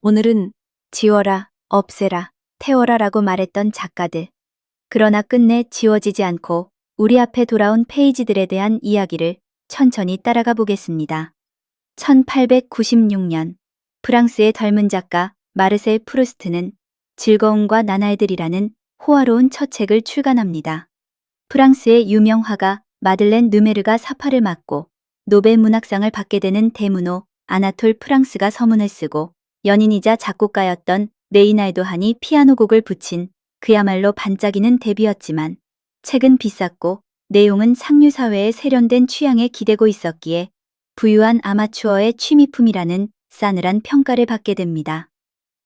오늘은 지워라, 없애라, 태워라라고 말했던 작가들. 그러나 끝내 지워지지 않고 우리 앞에 돌아온 페이지들에 대한 이야기를 천천히 따라가 보겠습니다. 1896년 프랑스의 덜문 작가 마르셀 프루스트는 즐거움과 나날들이라는 호화로운 첫 책을 출간합니다. 프랑스의 유명 화가 마들렌 누메르가 사파를 맞고 노벨 문학상을 받게 되는 대문호 아나톨 프랑스가 서문을 쓰고 연인이자 작곡가였던 레이날도 한이 피아노 곡을 붙인 그야말로 반짝이는 데뷔였지만 책은 비쌌고 내용은 상류사회의 세련된 취향에 기대고 있었기에 부유한 아마추어의 취미품이라는 싸늘한 평가를 받게 됩니다.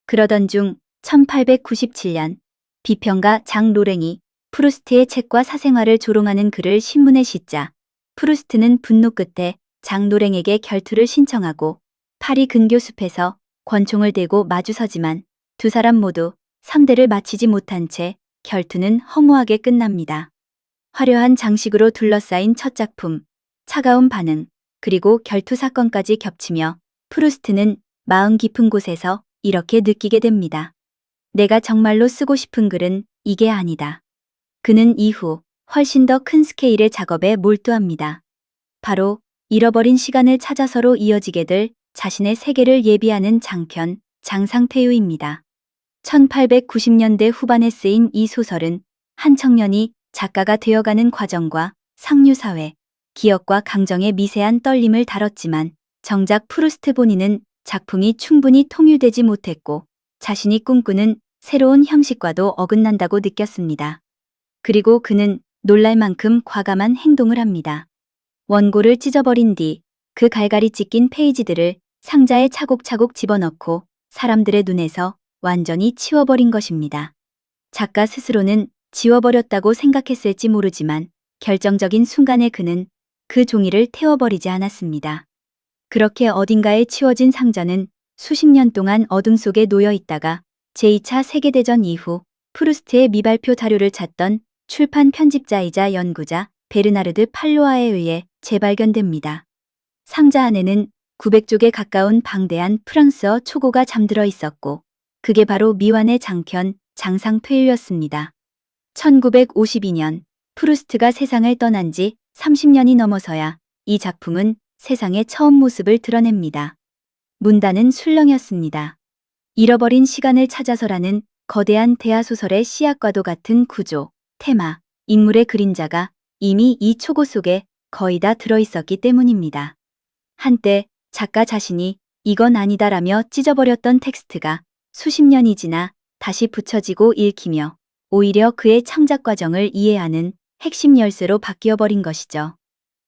그러던 중 1897년 비평가 장 로랭이 프루스트의 책과 사생활을 조롱하는 글을 신문에 싣자 프루스트는 분노 끝에 장 로랭에게 결투를 신청하고 파리 근교숲에서 권총을 들고 마주서지만 두 사람 모두 상대를 마치지 못한 채 결투는 허무하게 끝납니다. 화려한 장식으로 둘러싸인 첫 작품, 차가운 반응, 그리고 결투 사건까지 겹치며 프루스트는 마음 깊은 곳에서 이렇게 느끼게 됩니다. 내가 정말로 쓰고 싶은 글은 이게 아니다. 그는 이후 훨씬 더 큰 스케일의 작업에 몰두합니다. 바로 잃어버린 시간을 찾아서로 이어지게 될 자신의 세계를 예비하는 장편, 장상퇴유입니다. 1890년대 후반에 쓰인 이 소설은 한 청년이 작가가 되어가는 과정과 상류사회, 기억과 강정의 미세한 떨림을 다뤘지만 정작 프루스트 본인은 작품이 충분히 통일되지 못했고 자신이 꿈꾸는 새로운 형식과도 어긋난다고 느꼈습니다. 그리고 그는 놀랄 만큼 과감한 행동을 합니다. 원고를 찢어버린 뒤 그 갈갈이 찢긴 페이지들을 상자에 차곡차곡 집어넣고 사람들의 눈에서 완전히 치워버린 것입니다. 작가 스스로는 지워버렸다고 생각했을지 모르지만 결정적인 순간에 그는 그 종이를 태워버리지 않았습니다. 그렇게 어딘가에 치워진 상자는 수십 년 동안 어둠 속에 놓여 있다가 제2차 세계대전 이후 프루스트의 미발표 자료를 찾던 출판 편집자이자 연구자 베르나르드 팔로아에 의해 재발견됩니다. 상자 안에는 900쪽에 가까운 방대한 프랑스어 초고가 잠들어 있었고 그게 바로 미완의 장편 장상퇴유였습니다. 1952년 프루스트가 세상을 떠난 지 30년이 넘어서야 이 작품은 세상의 처음 모습을 드러냅니다. 문단은 술렁이었습니다. 잃어버린 시간을 찾아서라는 거대한 대하소설의 시약과도 같은 구조, 테마, 인물의 그림자가 이미 이 초고 속에 거의 다 들어있었기 때문입니다. 한때 작가 자신이 이건 아니다라며 찢어버렸던 텍스트가 수십 년이 지나 다시 붙여지고 읽히며 오히려 그의 창작 과정을 이해하는 핵심 열쇠로 바뀌어버린 것이죠.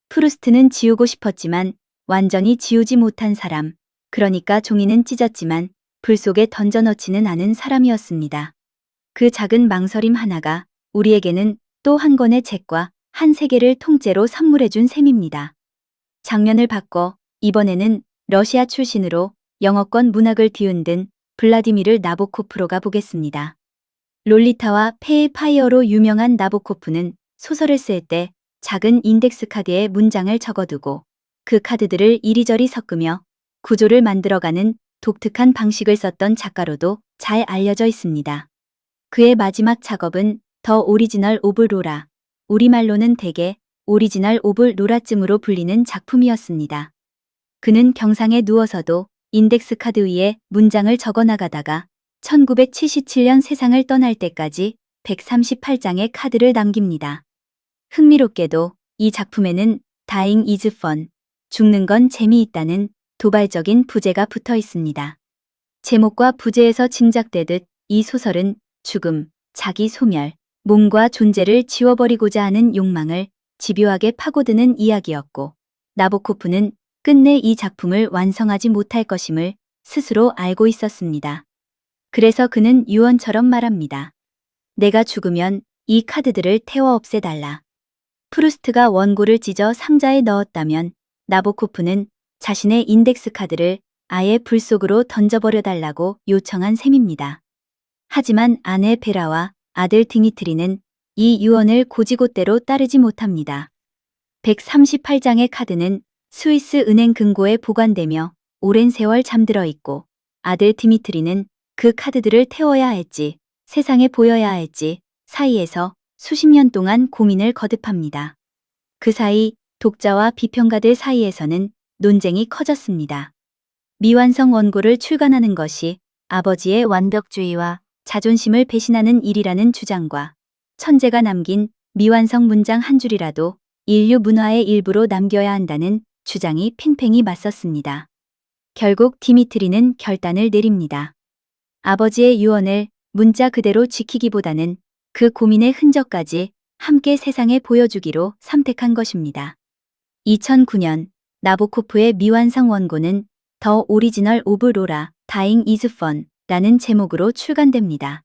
프루스트는 지우고 싶었지만 완전히 지우지 못한 사람, 그러니까 종이는 찢었지만 불 속에 던져넣지는 않은 사람이었습니다. 그 작은 망설임 하나가 우리에게는 또 한 권의 책과 한 세계를 통째로 선물해준 셈입니다. 장면을 바꿔 이번에는 러시아 출신으로 영어권 문학을 뒤흔든 블라디미르 나보코프로가 보겠습니다. 롤리타와 페이파이어로 유명한 나보코프는 소설을 쓸 때 작은 인덱스 카드에 문장을 적어두고 그 카드들을 이리저리 섞으며 구조를 만들어가는 독특한 방식을 썼던 작가로도 잘 알려져 있습니다. 그의 마지막 작업은 더 오리지널 오브 로라, 우리말로는 대개 오리지널 오브 로라쯤으로 불리는 작품이었습니다. 그는 경상에 누워서도 인덱스 카드 위에 문장을 적어나가다가 1977년 세상을 떠날 때까지 138장의 카드를 남깁니다. 흥미롭게도 이 작품에는 Dying is fun, 죽는 건 재미있다는 도발적인 부제가 붙어 있습니다. 제목과 부제에서 짐작되듯 이 소설은 죽음, 자기 소멸, 몸과 존재를 지워버리고자 하는 욕망을 집요하게 파고드는 이야기였고 나보코프는 끝내 이 작품을 완성하지 못할 것임을 스스로 알고 있었습니다. 그래서 그는 유언처럼 말합니다. 내가 죽으면 이 카드들을 태워 없애달라. 프루스트가 원고를 찢어 상자에 넣었다면 나보코프는 자신의 인덱스 카드를 아예 불 속으로 던져버려 달라고 요청한 셈입니다. 하지만 아내 베라와 아들 드미트리는 이 유언을 고지고대로 따르지 못합니다. 138장의 카드는 스위스 은행 금고에 보관되며 오랜 세월 잠들어 있고 아들 디미트리는 그 카드들을 태워야 할지, 세상에 보여야 할지 사이에서 수십 년 동안 고민을 거듭합니다. 그 사이 독자와 비평가들 사이에서는 논쟁이 커졌습니다. 미완성 원고를 출간하는 것이 아버지의 완벽주의와 자존심을 배신하는 일이라는 주장과 천재가 남긴 미완성 문장 한 줄이라도 인류 문화의 일부로 남겨야 한다는 주장이 팽팽히 맞섰습니다. 결국 디미트리는 결단을 내립니다. 아버지의 유언을 문자 그대로 지키기보다는 그 고민의 흔적까지 함께 세상에 보여주기로 선택한 것입니다. 2009년 나보코프의 미완성 원고는 더 오리지널 오브 로라, 다잉 이즈 펀 라는 제목으로 출간됩니다.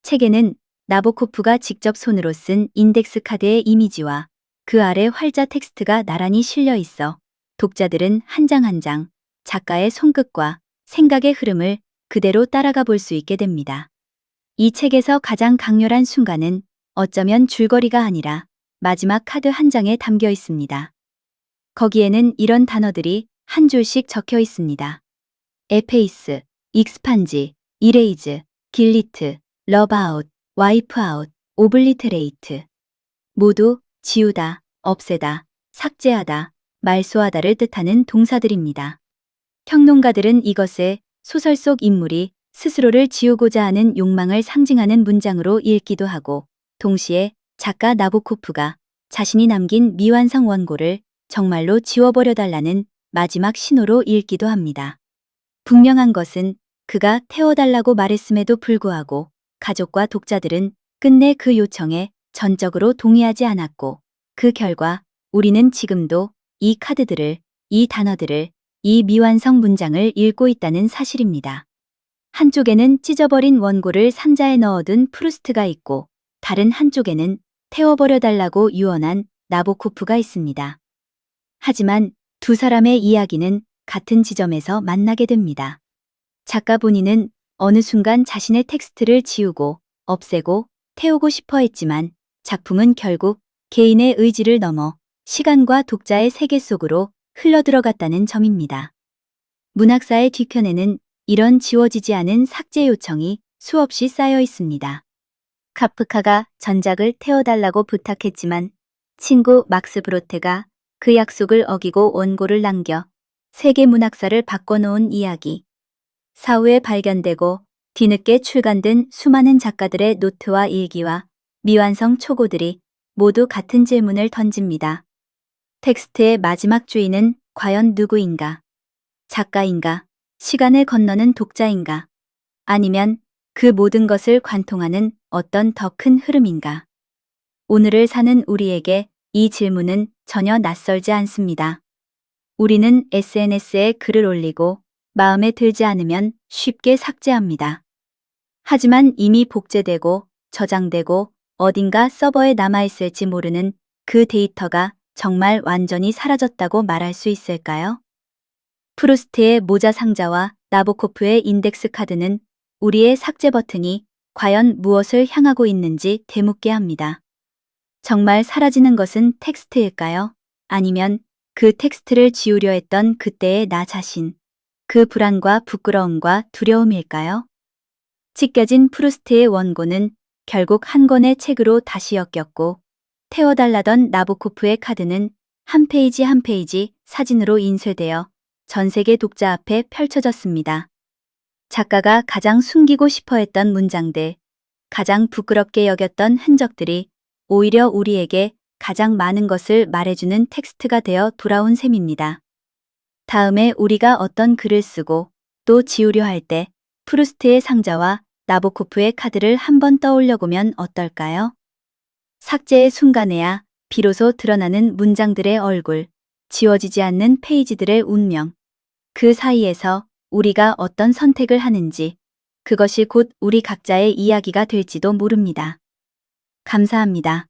책에는 나보코프가 직접 손으로 쓴 인덱스 카드의 이미지와 그 아래 활자 텍스트가 나란히 실려 있어 독자들은 한 장 한 장 작가의 손끝과 생각의 흐름을 그대로 따라가 볼 수 있게 됩니다. 이 책에서 가장 강렬한 순간은 어쩌면 줄거리가 아니라 마지막 카드 한 장에 담겨 있습니다. 거기에는 이런 단어들이 한 줄씩 적혀 있습니다. 에페이스, 익스판지, 이레이즈, 길리트, 러브아웃, 와이프아웃, 오블리테레이트. 모두 지우다, 없애다, 삭제하다, 말소하다를 뜻하는 동사들입니다. 평론가들은 이것을 소설 속 인물이 스스로를 지우고자 하는 욕망을 상징하는 문장으로 읽기도 하고, 동시에 작가 나보코프가 자신이 남긴 미완성 원고를 정말로 지워버려달라는 마지막 신호로 읽기도 합니다. 분명한 것은 그가 태워달라고 말했음에도 불구하고 가족과 독자들은 끝내 그 요청에 전적으로 동의하지 않았고, 그 결과 우리는 지금도 이 카드들을, 이 단어들을, 이 미완성 문장을 읽고 있다는 사실입니다. 한쪽에는 찢어버린 원고를 상자에 넣어둔 프루스트가 있고, 다른 한쪽에는 태워버려달라고 유언한 나보코프가 있습니다. 하지만 두 사람의 이야기는 같은 지점에서 만나게 됩니다. 작가 본인은 어느 순간 자신의 텍스트를 지우고, 없애고, 태우고 싶어 했지만 작품은 결국 개인의 의지를 넘어 시간과 독자의 세계 속으로 흘러들어갔다는 점입니다. 문학사의 뒤편에는 이런 지워지지 않은 삭제 요청이 수없이 쌓여 있습니다. 카프카가 전작을 태워달라고 부탁했지만 친구 막스 브로테가 그 약속을 어기고 원고를 남겨 세계 문학사를 바꿔놓은 이야기. 사후에 발견되고 뒤늦게 출간된 수많은 작가들의 노트와 일기와 미완성 초고들이 모두 같은 질문을 던집니다. 텍스트의 마지막 주인은 과연 누구인가? 작가인가? 시간을 건너는 독자인가? 아니면 그 모든 것을 관통하는 어떤 더 큰 흐름인가? 오늘을 사는 우리에게 이 질문은 전혀 낯설지 않습니다. 우리는 SNS에 글을 올리고 마음에 들지 않으면 쉽게 삭제합니다. 하지만 이미 복제되고 저장되고 어딘가 서버에 남아있을지 모르는 그 데이터가 정말 완전히 사라졌다고 말할 수 있을까요? 프루스트의 모자 상자와 나보코프의 인덱스 카드는 우리의 삭제 버튼이 과연 무엇을 향하고 있는지 되묻게 합니다. 정말 사라지는 것은 텍스트일까요? 아니면 그 텍스트를 지우려 했던 그때의 나 자신, 그 불안과 부끄러움과 두려움일까요? 찢겨진 프루스트의 원고는 결국 한 권의 책으로 다시 엮였고, 태워달라던 나보코프의 카드는 한 페이지 한 페이지 사진으로 인쇄되어 전 세계 독자 앞에 펼쳐졌습니다. 작가가 가장 숨기고 싶어 했던 문장들, 가장 부끄럽게 여겼던 흔적들이 오히려 우리에게 가장 많은 것을 말해주는 텍스트가 되어 돌아온 셈입니다. 다음에 우리가 어떤 글을 쓰고 또 지우려 할 때 프루스트의 상자와 나보코프의 카드를 한번 떠올려 보면 어떨까요? 삭제의 순간에야 비로소 드러나는 문장들의 얼굴, 지워지지 않는 페이지들의 운명. 그 사이에서 우리가 어떤 선택을 하는지, 그것이 곧 우리 각자의 이야기가 될지도 모릅니다. 감사합니다.